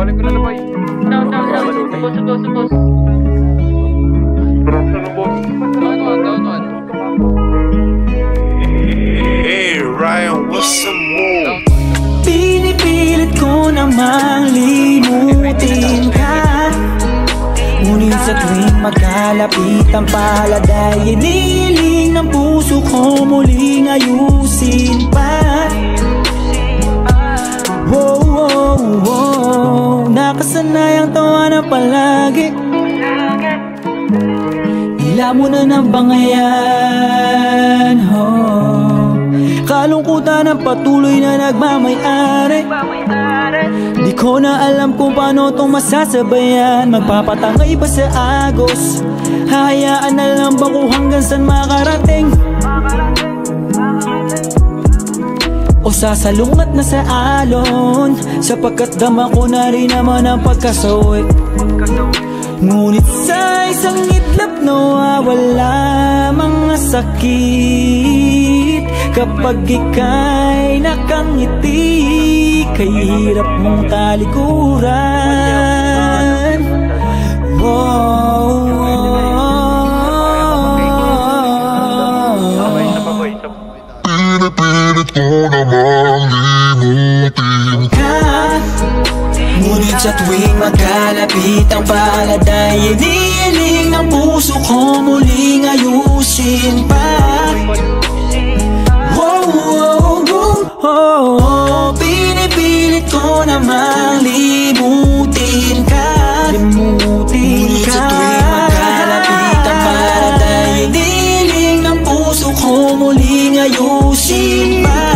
Balik ko na boy. Subos. Hey Ryan, what's the move? Pinipilit ko namang limutin ka, ngunit sa tuwing magkalapit ang palad ay iniling ng puso ko muling ayusin pa. Nakasanay ang tawanan palagi, hila mo na ng bangayan. Kalungkutan ang patuloy na nagmamay-ari. Di ko na alam kung paano itong masasabayan. Magpapatangay ba sa agos? Hahayaan na lang ba kung hanggang saan makarating? O sasalungat na sa alon, sapagkat dama ko na rin naman ang pagkasawi. Ngunit sa isang itlap nawawala mga sakit. Kapag ika'y nakangiti, kay hirap mong talikuran. Pinipilit ko namang limutin ka, ngunit sa tuwing magkalapit ang palad ay iniiling ng puso ko muling ayusin pa. Pinipilit ko namang limutin ka, ngunit sa tuwing magkalapit ang palad ay iniiling ng puso ko muling ayusin pa.